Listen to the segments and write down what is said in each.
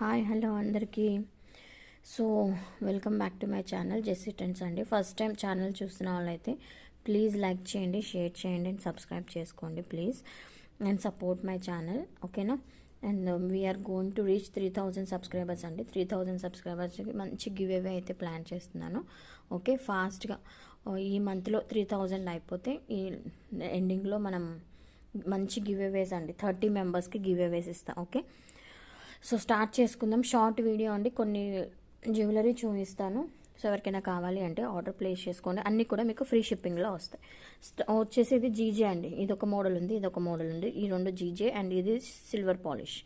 Hi hello అందరికీ. So welcome back to my channel Jessie trends అండి. First time channel చూస్తున్న వాళ్ళైతే please like చేయండి, షేర్ చేయండి అండ్ సబ్స్క్రైబ్ చేసుకోండి please, and support my channel, ఓకేనా. And we are going to reach 3000 subscribers అండి. 3000 సబ్స్క్రైబర్స్కి మంచి గివ్ అవే అయితే ప్లాన్ చేస్తున్నాను. ఓకే, ఫాస్ట్గా ఈ మంత్లో 3000 అయిపోతే ఈ ఎండింగ్లో మనం మంచి గివ్ అవేస్ అండి, 30 మెంబర్స్కి గివ్ అవేస్ ఇస్తాం. ఓకే, సో స్టార్ట్ చేసుకుందాం. షార్ట్ వీడియో అండి, కొన్ని జ్యువెలరీ చూపిస్తాను. సో ఎవరికైనా కావాలి అంటే ఆర్డర్ ప్లేస్ చేసుకోండి. అన్నీ కూడా మీకు ఫ్రీ షిప్పింగ్లో వస్తాయి. వచ్చేసి ఇది జీజే అండి, ఇది ఒక మోడల్ ఉంది, ఇది ఒక మోడల్ ఉంది. ఈ రెండు జీజే అండ్ ఇది silver polish.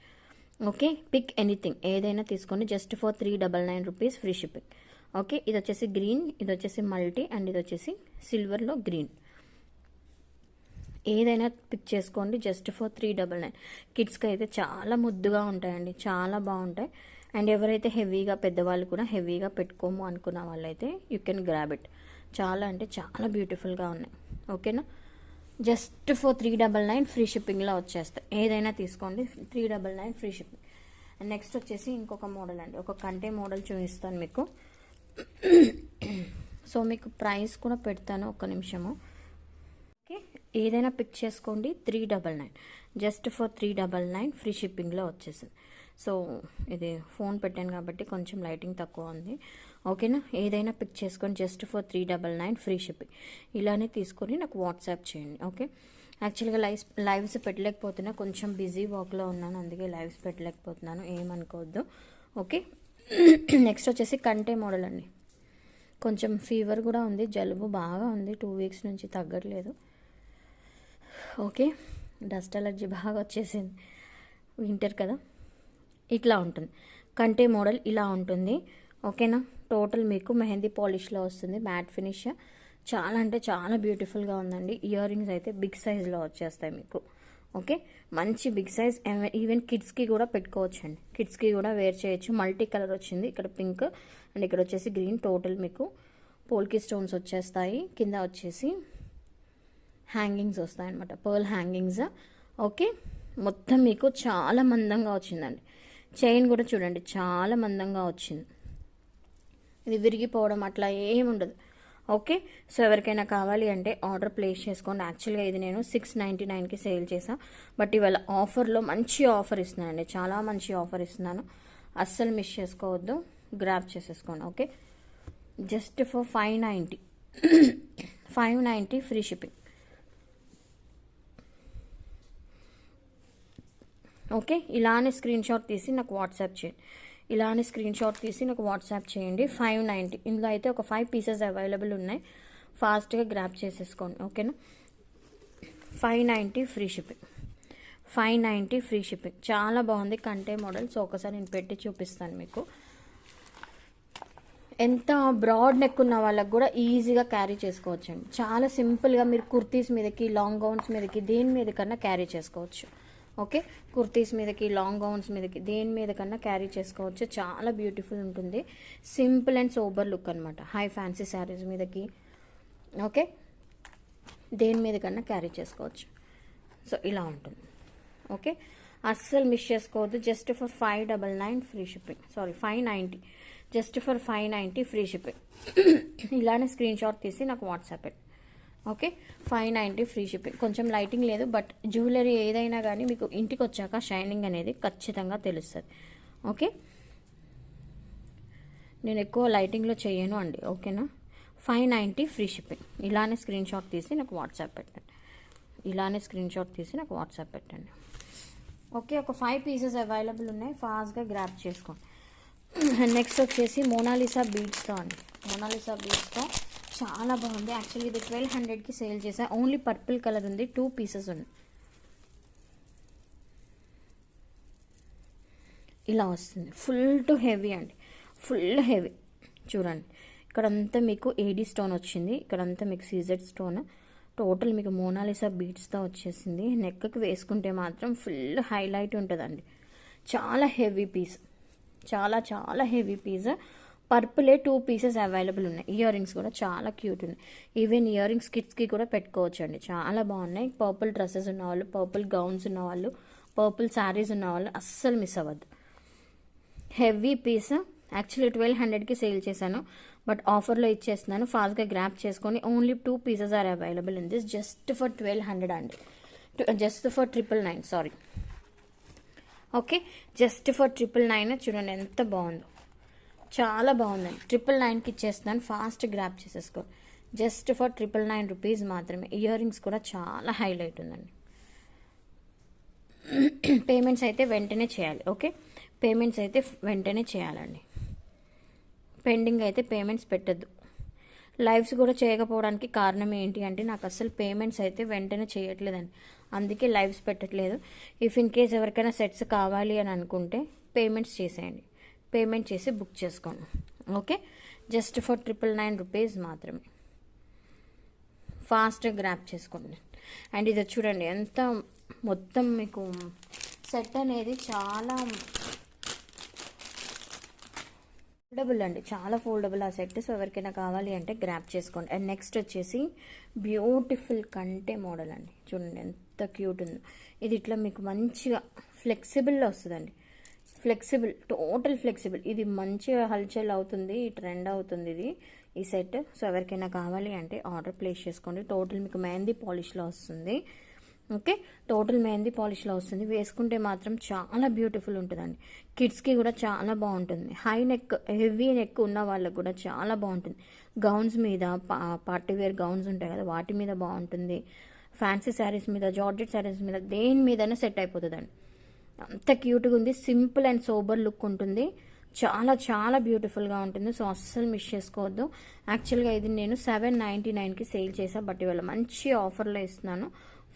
Okay, pick anything ఏదైనా తీసుకోండి, just for 399 rupees free shipping. Okay, ఇది వచ్చేసి గ్రీన్, ఇది వచ్చేసి మల్టీ అండ్ ఇది వచ్చేసి సిల్వర్లో గ్రీన్. ఏదైనా పిక్ చేసుకోండి, జస్ట్ ఫర్ 399. కిడ్స్కి అయితే చాలా ముద్దుగా ఉంటాయండి, చాలా బాగుంటాయి. అండ్ ఎవరైతే హెవీగా పెద్దవాళ్ళు కూడా హెవీగా పెట్టుకోము అనుకున్న వాళ్ళైతే యూ కెన్ గ్రాబ్ ఇట్. చాలా అంటే చాలా బ్యూటిఫుల్గా ఉన్నాయి. ఓకేనా, జస్ట్ ఫర్ 399 ఫ్రీ షిప్పింగ్లో వచ్చేస్తాయి. ఏదైనా తీసుకోండి, 399 ఫ్రీ షిప్పింగ్. అండ్ నెక్స్ట్ వచ్చేసి ఇంకొక మోడల్ అండి, ఒక కంటే మోడల్ చూపిస్తాను మీకు. సో మీకు ప్రైస్ కూడా పెడతాను, ఒక్క నిమిషము. ఓకే, ఏదైనా పిక్ చేసుకోండి, 399, జస్ట్ ఫర్ 399 ఫ్రీ షిప్పింగ్లో వచ్చేసింది. సో ఇది ఫోన్ పెట్టాను కాబట్టి కొంచెం లైటింగ్ తక్కువ ఉంది. ఓకేనా, ఏదైనా పిక్ చేసుకొని జస్ట్ ఫర్ 399 ఫ్రీ షిప్పింగ్. ఇలానే తీసుకొని నాకు వాట్సాప్ చేయండి. ఓకే, యాక్చువల్గా లైవ్స్ పెట్టలేకపోతున్నా, కొంచెం బిజీ వర్క్లో ఉన్నాను, అందుకే లైవ్స్ పెట్టలేకపోతున్నాను, ఏమనుకోవద్దు. ఓకే, నెక్స్ట్ వచ్చేసి కంటే మోడల్ అండి. కొంచెం ఫీవర్ కూడా ఉంది, జలుబు బాగా ఉంది, 2 వీక్స్ నుంచి తగ్గట్లేదు. ఓకే, డస్ట్ అలర్జీ బాగా వచ్చేసింది, వింటర్ కదా. ఇట్లా ఉంటుంది కంటే మోడల్, ఇలా ఉంటుంది. ఓకేనా, టోటల్ మీకు మెహందీ పాలిష్లో వస్తుంది, మ్యాట్ ఫినిష్. చాలా అంటే చాలా బ్యూటిఫుల్గా ఉందండి. ఇయర్ రింగ్స్ అయితే బిగ్ సైజ్లో వచ్చేస్తాయి మీకు. ఓకే, మంచి బిగ్ సైజ్, ఈవెన్ కిడ్స్కి కూడా పెట్టుకోవచ్చు అండి, కిడ్స్కి కూడా వేర్ చేయొచ్చు. మల్టీ కలర్ వచ్చింది, ఇక్కడ పింక్ అండ్ ఇక్కడ వచ్చేసి గ్రీన్. టోటల్ మీకు పోల్కి స్టోన్స్ వచ్చేస్తాయి, కింద వచ్చేసి హ్యాంగింగ్స్ వస్తాయి అనమాట, పర్ల్ హ్యాంగింగ్స్. ఓకే, మొత్తం మీకు చాలా మందంగా వచ్చిందండి. చైన్ కూడా చూడండి, చాలా మందంగా వచ్చింది. ఇది విరిగిపోవడం అట్లా ఏముండదు. ఓకే, సో ఎవరికైనా కావాలి అంటే ఆర్డర్ ప్లేస్ చేసుకోండి. యాక్చువల్గా ఇది నేను 699కి సేల్ చేశాను, బట్ ఇవాళ ఆఫర్లో మంచి ఆఫర్ ఇస్తున్నానండి, చాలా మంచి ఆఫర్ ఇస్తున్నాను, అస్సలు మిస్ చేసుకోవద్దు, గ్రాబ్ చేసేసుకోండి. Okay, just for 590 free shipping. Okay, ఇలానే స్క్రీన్ షాట్ తీసి నాకు వాట్సాప్ చేయండి, ఇలానే స్క్రీన్ షాట్ తీసి నాకు వాట్సాప్ చేయండి. 590, ఇందులో అయితే ఒక 5 పీసెస్ అవైలబుల్ ఉన్నాయి, ఫాస్ట్గా గ్రాప్ చేసేసుకోండి. ఓకేనా, 590 ఫ్రీ షిప్పింగ్, 590 ఫ్రీ షిప్పింగ్. చాలా బాగుంది కంటే మోడల్. సో ఒకసారి నేను పెట్టి చూపిస్తాను మీకు. ఎంత బ్రాడ్ నెక్ ఉన్న వాళ్ళకి కూడా ఈజీగా క్యారీ చేసుకోవచ్చు అండి. చాలా సింపుల్గా మీరు కుర్తీస్ మీదకి, లాంగ్ గౌన్స్ మీదకి, దేని మీద కన్నా క్యారీ చేసుకోవచ్చు. ఓకే, కుర్తీస్ మీదకి, లాంగ్ గౌన్స్ మీదకి, దేని మీద కన్నా క్యారీ చేసుకోవచ్చు. చాలా బ్యూటిఫుల్ ఉంటుంది, సింపుల్ అండ్ సోబర్ లుక్ అనమాట. హై ఫ్యాన్సీ శారీస్ మీదకి, ఓకే, దేని మీద కన్నా క్యారీ చేసుకోవచ్చు. సో ఇలా ఉంటుంది. ఓకే, అస్సలు మిస్ చేసుకోవద్దు. Just for 599 free shipping, sorry 590, just for 590 free shipping. ఇలానే స్క్రీన్ షాట్ తీసి నాకు వాట్సాప్ పెట్టండి. Okay, 590 free shipping. కొంచెం లైటింగ్ లేదు, బట్ జ్యువెలరీ ఏదైనా కానీ మీకు ఇంటికి వచ్చాక షైనింగ్ అనేది ఖచ్చితంగా తెలుస్తుంది. ఓకే, నేను ఎక్కువ లైటింగ్లో చేయను అండి. ఓకేనా, 590 ఫ్రీ షిప్పింగ్. ఇలానే స్క్రీన్ షాట్ తీసి నాకు వాట్సాప్ పెట్టండి, ఇలానే స్క్రీన్ షాట్ తీసి నాకు వాట్సాప్ పెట్టండి. ఓకే, ఒక 5 పీసెస్ అవైలబుల్ ఉన్నాయి, ఫాస్ట్గా గ్రాప్ చేసుకోండి. నెక్స్ట్ వచ్చేసి మోనాలిసా బీడ్స్తో అండి, మోనాలిసా బీడ్స్తో చాలా బాగుంది. యాక్చువల్లీ ఇది 1200కి సేల్ చేసా. ఓన్లీ పర్పుల్ కలర్ ఉంది, 2 పీసెస్ ఉన్నాయి. ఇలా వస్తుంది, ఫుల్ టు హెవీ అండి, ఫుల్ హెవీ. చూడండి, ఇక్కడంతా మీకు ఏడీ స్టోన్ వచ్చింది, ఇక్కడంతా మీకు సీజెడ్ స్టోన్. టోటల్ మీకు మోనాలిసా బీడ్స్తో వచ్చేసింది. నెక్కి వేసుకుంటే మాత్రం ఫుల్ హైలైట్ ఉంటుందండి. చాలా హెవీ పీస్, చాలా చాలా హెవీ పీస్. పర్పులే 2 పీసెస్ అవైలబుల్ ఉన్నాయి. ఇయర్ రింగ్స్ కూడా చాలా క్యూట్ ఉన్నాయి. ఈవెన్ ఇయర్ రింగ్స్ కిడ్స్కి కూడా పెట్టుకోవచ్చు అండి, చాలా బాగున్నాయి. పర్పుల్ డ్రెస్సెస్ ఉన్నవాళ్ళు, పర్పుల్ గౌన్స్ ఉన్నవాళ్ళు, పర్పుల్ శారీస్ ఉన్నవాళ్ళు అస్సలు మిస్ అవ్వద్దు. Heavy piece. యాక్చువల్లీ 1200కి సేల్ చేశాను, బట్ ఆఫర్లో ఇచ్చేస్తున్నాను. ఫాస్ట్గా గ్రాప్ చేసుకొని only 2 pieces are available in this, just for 1200 అండి, just for 999, sorry. Okay, just for 999. చూడండి ఎంత బాగుందో, చాలా బాగుందండి. 999కి ఇచ్చేస్తున్నాను, ఫాస్ట్ గ్రాప్ చేసేసుకో. జస్ట్ ఫర్ 999 రూపీస్ మాత్రమే. ఇయర్ రింగ్స్ కూడా చాలా హైలైట్ ఉందండి. పేమెంట్స్ అయితే వెంటనే చేయాలి. ఓకే, పేమెంట్స్ అయితే వెంటనే చేయాలండి. పెండింగ్ అయితే పేమెంట్స్ పెట్టద్దు. లైవ్స్ కూడా చేయకపోవడానికి కారణం ఏంటి అంటే నాకు అసలు పేమెంట్స్ అయితే వెంటనే చేయట్లేదండి, అందుకే లైవ్స్ పెట్టట్లేదు. ఇఫ్ ఇన్ కేస్ ఎవరికైనా సెట్స్ కావాలి అని అనుకుంటే పేమెంట్స్ చేసేయండి, పేమెంట్ చేసి బుక్ చేసుకోండి. ఓకే, జస్ట్ ఫర్ 999 రూపీస్ మాత్రమే. ఫాస్ట్గా గ్రాప్ చేసుకోండి. అండ్ ఇది చూడండి ఎంత మొత్తం మీకు సెట్ అనేది చాలా ఫోల్డబుల్ అండి, చాలా ఫోల్డబుల్ ఆ సెట్. సో ఎవరికైనా కావాలి అంటే గ్రాప్ చేసుకోండి. అండ్ నెక్స్ట్ వచ్చేసి బ్యూటిఫుల్ కంటే మోడల్ అండి. చూడండి ఎంత క్యూట్ ఉందో. ఇది ఇట్లా మీకు మంచిగా ఫ్లెక్సిబుల్లో వస్తుందండి, ఫ్లెక్సిబుల్, టోటల్ ఫ్లెక్సిబుల్. ఇది మంచిగా హల్చల్ అవుతుంది, ట్రెండ్ అవుతుంది ఇది ఈ సెట్. సో ఎవరికైనా కావాలి అంటే ఆర్డర్ ప్లేస్ చేసుకోండి. టోటల్ మీకు మెహందీ పాలిష్లో వస్తుంది. ఓకే, టోటల్ మెహందీ పాలిష్లో వస్తుంది. వేసుకుంటే మాత్రం చాలా బ్యూటిఫుల్ ఉంటుందండి. కిడ్స్కి కూడా చాలా బాగుంటుంది. హై నెక్, హెవీ నెక్ ఉన్న వాళ్ళకు కూడా చాలా బాగుంటుంది. గౌన్స్ మీద, పార్టీ వేర్ గౌన్స్ ఉంటాయి కదా, వాటి మీద బాగుంటుంది. ఫ్యాన్సీ శారీస్ మీద, జార్జెట్ శారీస్ మీద, దేని మీదైనా సెట్ అయిపోతుందండి. అంత క్యూట్గా ఉంది. సింపుల్ అండ్ సోబర్ లుక్ ఉంటుంది. చాలా చాలా బ్యూటిఫుల్గా ఉంటుంది. సో అస్సలు మిస్ చేసుకోవద్దు. యాక్చువల్గా ఇది నేను 799కి సేల్ చేసా, బట్ ఇవాళ మంచి ఆఫర్లో ఇస్తున్నాను.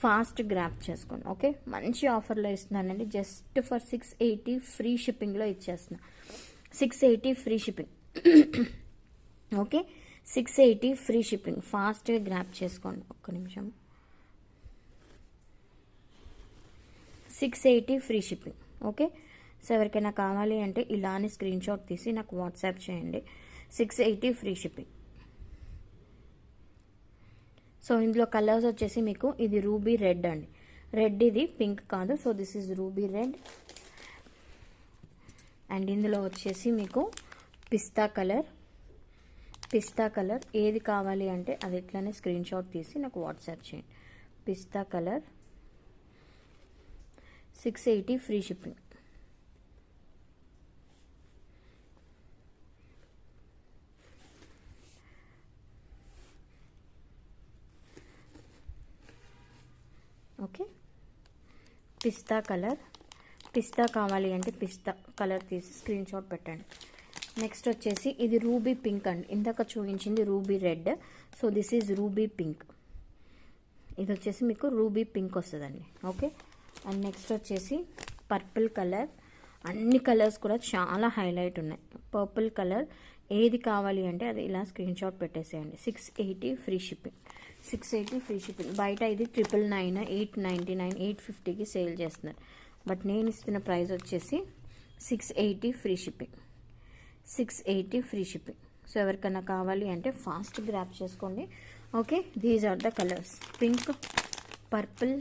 ఫాస్ట్ గ్రాప్ చేసుకోండి. ఓకే, మంచి ఆఫర్లో ఇస్తున్నానండి. జస్ట్ ఫర్ 680 ఫ్రీ షిప్పింగ్లో ఇచ్చేస్తున్నా. 680 free shipping. Okay, 680 free shipping. ఫాస్ట్గా గ్రాప్ చేసుకోండి. ఒక్క నిమిషం. 680 ఫ్రీ షిప్పింగ్. ఓకే, సో ఎవరికైనా కావాలి అంటే ఇలానే స్క్రీన్ షాట్ తీసి నాకు వాట్సాప్ చేయండి. 680 ఫ్రీ షిప్పింగ్. సో ఇందులో కలర్స్ వచ్చేసి మీకు ఇది రూబీ రెడ్ అండి. రెడ్, ఇది పింక్ కాదు. So this is ruby red. And ఇందులో వచ్చేసి మీకు పిస్తా కలర్. పిస్తా కలర్ ఏది కావాలి అంటే అది ఇట్లానే స్క్రీన్ షాట్ తీసి నాకు వాట్సాప్ చేయండి. పిస్తా కలర్ 680 ఫ్రీ షిప్పింగ్. ఓకే, పిస్తా కలర్. పిస్తా కావాలి అంటే పిస్తా కలర్ తీసి స్క్రీన్ షాట్ పెట్టండి. నెక్స్ట్ వచ్చేసి ఇది రూబీ పింక్ అండి. ఇందాక చూపించింది ruby red. So this is ruby pink. ఇది వచ్చేసి మీకు రూబీ పింక్ వస్తుందండి. ఓకే, అండ్ నెక్స్ట్ వచ్చేసి పర్పుల్ కలర్. అన్ని కలర్స్ కూడా చాలా హైలైట్ ఉన్నాయి. పర్పుల్ కలర్ ఏది కావాలి అంటే అది ఇలా స్క్రీన్ షాట్ పెట్టేసేయండి. 680 ఫ్రీ షిప్పింగ్. 680 free shipping. బయట ఇది 999, 899, 850కి సేల్ చేస్తున్నారు, బట్ నేను ఇస్తున్న ప్రైస్ వచ్చేసి 680 free shipping. 680 free shipping. So ఎవరికైనా కావాలి అంటే ఫాస్ట్ గ్రాప్ చేసుకోండి. Okay, these are the colours: pink, purple,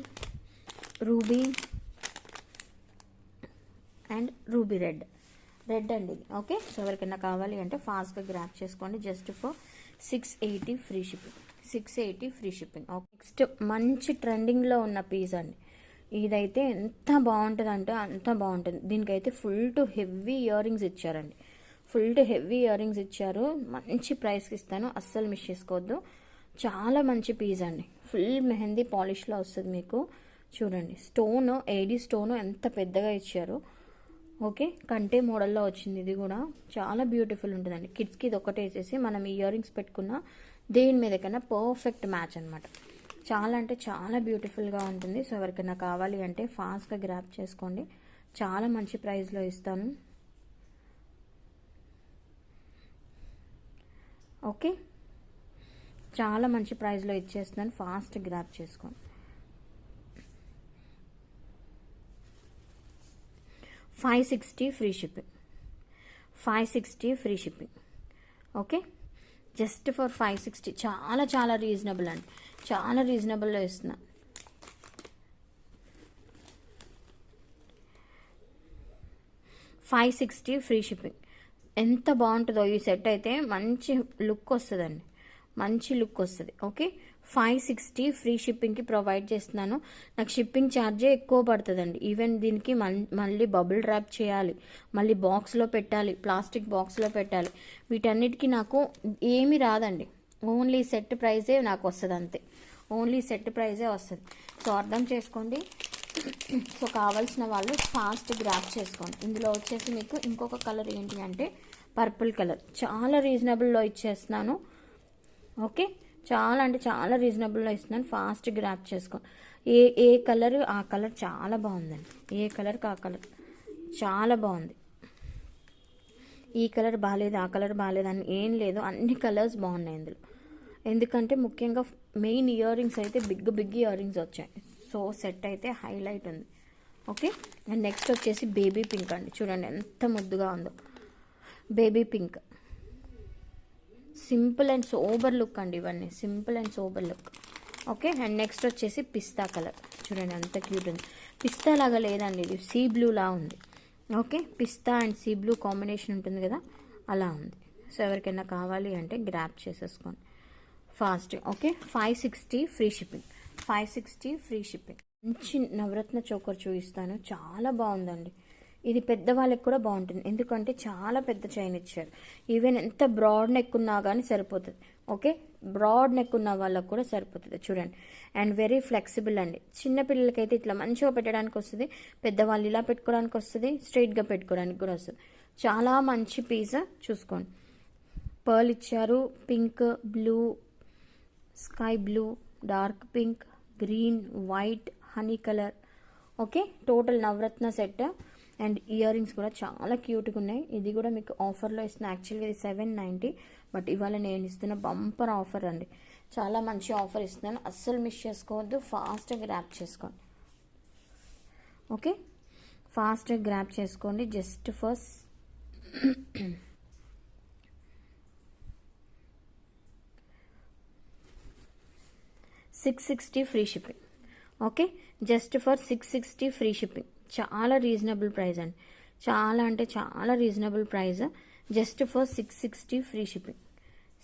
ruby and ruby red. Red అండి ఇది. ఓకే, సో ఎవరికైనా కావాలి అంటే ఫాస్ట్గా గ్రాప్ చేసుకోండి. Just for 680 free shipping. 680 free shipping. Next మంచి ట్రెండింగ్లో ఉన్న పీస్ అండి. ఇదైతే ఎంత బాగుంటుంది అంటే అంత బాగుంటుంది. దీనికైతే full too heavy earrings ఇచ్చారండి. Full too heavy earrings ఇచ్చారు. మంచి ప్రైస్కి ఇస్తాను, అస్సలు మిస్ చేసుకోవద్దు. చాలా మంచి పీస్ అండి. ఫుల్ మెహందీ పాలిష్లో వస్తుంది మీకు. చూడండి స్టోన్, ఏడీ స్టోన్ ఎంత పెద్దగా ఇచ్చారు. ఓకే, కంటే మోడల్లో వచ్చింది. ఇది కూడా చాలా బ్యూటిఫుల్ ఉంటుందండి. కిడ్స్కి ఇది ఒకటి వేసేసి మనం ఇయర్ రింగ్స్ పెట్టుకున్న దేని మీద కన్నా పర్ఫెక్ట్ మ్యాచ్ అనమాట. చాలా అంటే చాలా బ్యూటిఫుల్గా ఉంటుంది. సో ఎవరికైనా కావాలి అంటే ఫాస్ట్గా గ్రాప్ చేసుకోండి. చాలా మంచి ప్రైస్లో ఇస్తాను. ఓకే, చాలా మంచి ప్రైస్లో ఇచ్చేస్తున్నాను. ఫాస్ట్ గ్రాప్ చేసుకోండి. 560 free shipping. 560 free shipping. Okay, just for 560. చాలా చాలా రీజనబుల్ అండి, చాలా రీజనబుల్లో ఇస్తున్నా. 560 ఫ్రీ షిప్పింగ్. ఎంత బాగుంటుందో ఈ సెట్ అయితే, మంచి లుక్ వస్తుందండి, మంచి లుక్ వస్తుంది. ఓకే, 560 ఫ్రీ షిప్పింగ్కి ప్రొవైడ్ చేస్తున్నాను. నాకు షిప్పింగ్ ఛార్జే ఎక్కువ పడుతుందండి. ఈవెన్ దీనికి మళ్ళీ బబుల్ ర్యాప్ చేయాలి, మళ్ళీ బాక్స్లో పెట్టాలి, ప్లాస్టిక్ బాక్స్లో పెట్టాలి, వీటన్నిటికీ నాకు ఏమీ రాదండి. ఓన్లీ సెట్ ప్రైజే నాకు వస్తుంది, అంతే. ఓన్లీ సెట్ ప్రైజే వస్తుంది. సో అర్థం చేసుకోండి. సో కావాల్సిన వాళ్ళు ఫాస్ట్ గ్రాప్ చేసుకోండి. ఇందులో వచ్చేసి మీకు ఇంకొక కలర్ ఏంటి అంటే పర్పుల్ కలర్, చాలా రీజనబుల్లో ఇచ్చేస్తున్నాను. ఓకే, చాలా అంటే చాలా రీజనబుల్లో ఇస్తున్నాను. ఫాస్ట్ గ్రాప్ చేసుకోండి. ఏ కలర్ ఆ కలర్ చాలా బాగుందండి. ఏ కలర్కి ఆ కలర్ చాలా బాగుంది. ఈ కలర్ బాగాలేదు, ఆ కలర్ బాగాలేదు అని ఏం లేదు, అన్ని కలర్స్ బాగున్నాయి ఇందులో. ఎందుకంటే ముఖ్యంగా మెయిన్ ఇయర్ రింగ్స్ అయితే బిగ్ ఇయర్ రింగ్స్ వచ్చాయి. సో సెట్ అయితే హైలైట్ ఉంది. ఓకే, అండ్ నెక్స్ట్ వచ్చేసి బేబీ పింక్ అండి. చూడండి ఎంత ముద్దుగా ఉందో, baby pink. Simple and sober look అండి, ఇవన్నీ simple and sober look. Okay, and next వచ్చేసి పిస్తా కలర్. చూడండి ఎంత క్యూట్ ఉంది. పిస్తా లాగా లేదండి, ఇది సీ బ్లూ లా ఉంది. Okay, pista and sea blue combination ఉంటుంది కదా, అలా ఉంది. సో ఎవరికైనా కావాలి అంటే గ్రాప్ చేసేసుకోండి fast. Okay, 560 free shipping. 560 free shipping. మంచి నవరత్న చోకర్ చూపిస్తాను, చాలా బాగుందండి. ఇది పెద్దవాళ్ళకి కూడా బాగుంటుంది, ఎందుకంటే చాలా పెద్ద చైన్ ఇచ్చారు. ఈవెన్ ఎంత బ్రాడ్ నెక్ ఉన్నా కానీ సరిపోతుంది. ఓకే, బ్రాడ్ నెక్ ఉన్న వాళ్ళకి కూడా సరిపోతుంది. చూడండి, అండ్ వెరీ ఫ్లెక్సిబుల్ అండి. చిన్న పిల్లలకైతే ఇట్లా మంచిగా పెట్టడానికి వస్తుంది, పెద్దవాళ్ళు ఇలా పెట్టుకోవడానికి వస్తుంది, స్ట్రైట్గా పెట్టుకోవడానికి కూడా వస్తుంది. చాలా మంచి పీస్. చూసుకోండి, పర్ల్ ఇచ్చారు, pink, blue, sky blue, dark pink, green, white, honey colour. Okay, total Navaratna set. And earrings కూడా చాలా క్యూట్గా ఉన్నాయి. ఇది కూడా మీకు ఆఫర్లో ఇస్తున్నా. యాక్చువల్గా ఇది 790, బట్ ఇవాళ నేను ఇస్తున్న బంపర్ ఆఫర్ అండి. చాలా మంచి ఆఫర్ ఇస్తున్నాను, అస్సలు మిస్ చేసుకోవద్దు. ఫాస్ట్గా గ్రాప్ చేసుకోండి. ఓకే, ఫాస్ట్గా గ్రాప్ చేసుకోండి. Just for 660 free shipping. Okay, just for 660 free shipping. చాలా రీజనబుల్ ప్రైస్ అండి, చాలా అంటే చాలా reasonable price. Just for 660 free shipping.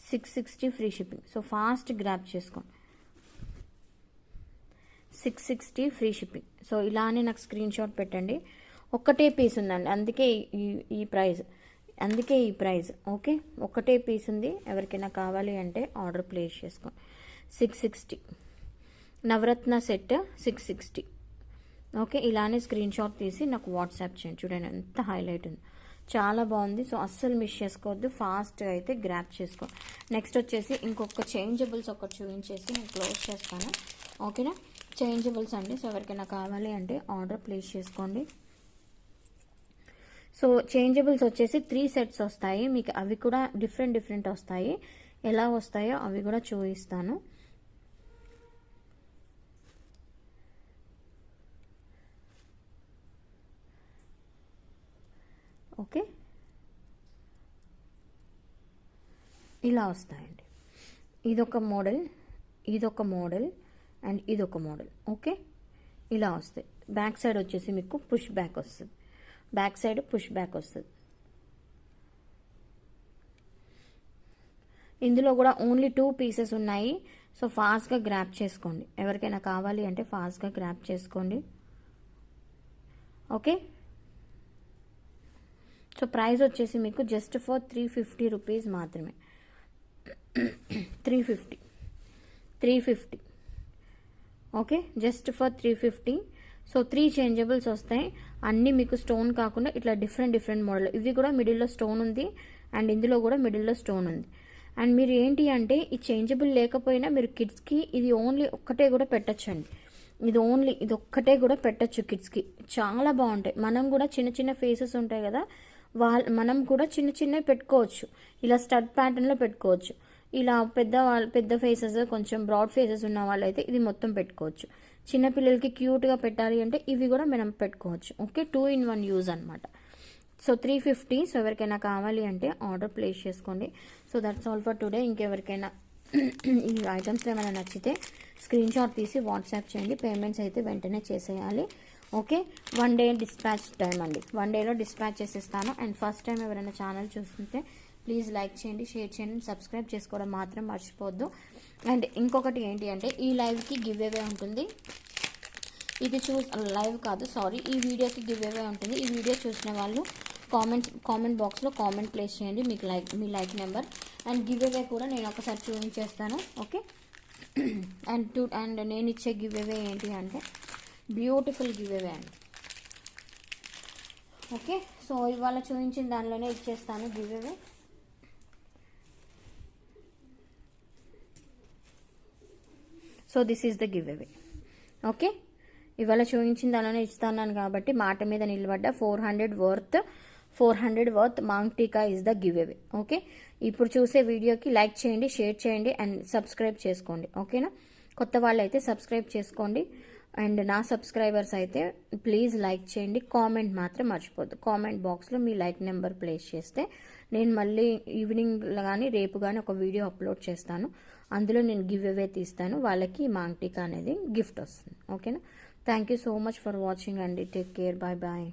660 free shipping. So fast grab చేసుకోండి. 660 ఫ్రీ షిప్పింగ్. సో ఇలానే నాకు స్క్రీన్ షాట్ పెట్టండి. ఒక్కటే పీస్ ఉందండి, అందుకే ఈ ప్రైస్, అందుకే ఈ ప్రైస్. ఓకే, ఒక్కటే పీస్ ఉంది. ఎవరికైనా కావాలి అంటే ఆర్డర్ ప్లేస్ చేసుకోండి. 660 నవరత్న సెట్ 660. ఓకే, ఇలానే స్క్రీన్ షాట్ తీసి నాకు వాట్సాప్ చేయండి. చూడండి ఎంత హైలైట్ ఉంది, చాలా బాగుంది. సో అస్సలు మిస్ చేసుకోవద్దు, ఫాస్ట్గా అయితే గ్రాప్ చేసుకో. నెక్స్ట్ వచ్చేసి ఇంకొక చేంజబుల్స్ ఒకటి చూపించేసి నేను క్లోజ్ చేస్తాను. ఓకేనా, చేంజబుల్స్ అండి. సో ఎవరికైనా కావాలి అంటే ఆర్డర్ ప్లేస్ చేసుకోండి. సో చేంజబుల్స్ వచ్చేసి 3 సెట్స్ వస్తాయి మీకు. అవి కూడా డిఫరెంట్ వస్తాయి. ఎలా వస్తాయో అవి కూడా చూపిస్తాను. ఓకే, ఇలా వస్తాయండి. ఇదొక మోడల్, ఇదొక మోడల్, అండ్ ఇదొక మోడల్. ఓకే, ఇలా వస్తాయి. బ్యాక్ సైడ్ వచ్చేసి మీకు పుష్ బ్యాక్ వస్తుంది, బ్యాక్ సైడ్ పుష్ బ్యాక్ వస్తుంది. ఇందులో కూడా ఓన్లీ 2 పీసెస్ ఉన్నాయి. సో ఫాస్ట్గా గ్రాప్ చేసుకోండి. ఎవరికైనా కావాలి అంటే ఫాస్ట్గా గ్రాప్ చేసుకోండి. ఓకే, సో ప్రైస్ వచ్చేసి మీకు జస్ట్ ఫర్ 350 రూపీస్ మాత్రమే. 350. Okay, just for 350. So 3 changeables వస్తాయి. అన్నీ మీకు స్టోన్ కాకుండా ఇట్లా డిఫరెంట్ మోడల్. ఇవి కూడా మిడిల్లో స్టోన్ ఉంది, అండ్ ఇందులో కూడా మిడిల్లో స్టోన్ ఉంది. అండ్ మీరు ఏంటి అంటే ఈ చేంజబుల్ లేకపోయినా మీరు కిడ్స్కి ఇది ఓన్లీ ఒక్కటే కూడా పెట్టచ్చండి. ఇది ఒక్కటే కూడా పెట్టచ్చు కిడ్స్కి. చాలా బాగుంటాయి. మనం కూడా చిన్న ఫేసెస్ ఉంటాయి కదా, మనం కూడా చిన్నవి పెట్టుకోవచ్చు. ఇలా స్టడ్ ప్యాటర్న్లో పెట్టుకోవచ్చు. ఇలా పెద్ద ఫేసెస్, కొంచెం బ్రాడ్ ఫేసెస్ ఉన్న వాళ్ళైతే ఇది మొత్తం పెట్టుకోవచ్చు. చిన్నపిల్లలకి క్యూట్గా పెట్టాలి అంటే ఇవి కూడా మనం పెట్టుకోవచ్చు. ఓకే, 2 in 1 యూజ్ అనమాట. సో 350. సో ఎవరికైనా కావాలి అంటే ఆర్డర్ ప్లేస్ చేసుకోండి. So that's all for today. ఇంకెవరికైనా ఈ ఐటమ్స్ ఏమైనా నచ్చితే స్క్రీన్ షాట్ తీసి వాట్సాప్ చేయండి. పేమెంట్స్ అయితే వెంటనే చేసేయాలి. ఓకే, 1 డే డిస్పాచ్ టైం అండి, 1 డేలో డిస్పాచ్ చేసేస్తాను. అండ్ ఫస్ట్ టైం ఎవరైనా ఛానల్ చూస్తుంటే ప్లీజ్ లైక్ చేయండి, షేర్ చేయండి, సబ్స్క్రైబ్ చేసుకోవడం మాత్రం మర్చిపోవద్దు. అండ్ ఇంకొకటి ఏంటి అంటే ఈ లైవ్కి గివ్ అవే ఉంటుంది. ఇది లైవ్ కాదు సారీ, ఈ వీడియోకి గివ్ అవే ఉంటుంది. ఈ వీడియో చూసిన వాళ్ళు కామెంట్ బాక్స్లో కామెంట్ ప్లేస్ చేయండి మీ like number. And give away కూడా నేను ఒకసారి చూపించేస్తాను. ఓకే, అండ్ నేను ఇచ్చే గివ్ అవే ఏంటి అంటే బ్యూటిఫుల్ గివ్ అవే అండి. ఓకే, సో ఇవాళ చూపించిన దానిలోనే ఇచ్చేస్తాను give away. So this is the give away. Okay, ఇవాళ చూపించిన దానిలోనే ఇస్తున్నాను కాబట్టి మాట మీద నిలబడ్డ 400 వర్త్ మాంగ్ టీకా is the give away. Okay, ఇప్పుడు చూసే వీడియోకి లైక్ చేయండి, షేర్ చేయండి అండ్ సబ్స్క్రైబ్ చేసుకోండి. ఓకేనా, కొత్త వాళ్ళు అయితే సబ్స్క్రైబ్ చేసుకోండి. అండ్ నా సబ్స్క్రైబర్స్ అయితే ప్లీజ్ లైక్ చేయండి, కామెంట్ మాత్రం మర్చిపోద్దు. కామెంట్ బాక్స్లో మీ లైక్ నెంబర్ ప్లేస్ చేస్తే నేను మళ్ళీ ఈవినింగ్ కానీ రేపు కానీ ఒక వీడియో అప్లోడ్ చేస్తాను. అందులో నేను గివ్ అవే తీస్తాను, వాళ్ళకి మాంగ్ టీకా అనేది గిఫ్ట్ వస్తుంది. ఓకేనా, thank you so much for watching అండి. Take care, bye bye.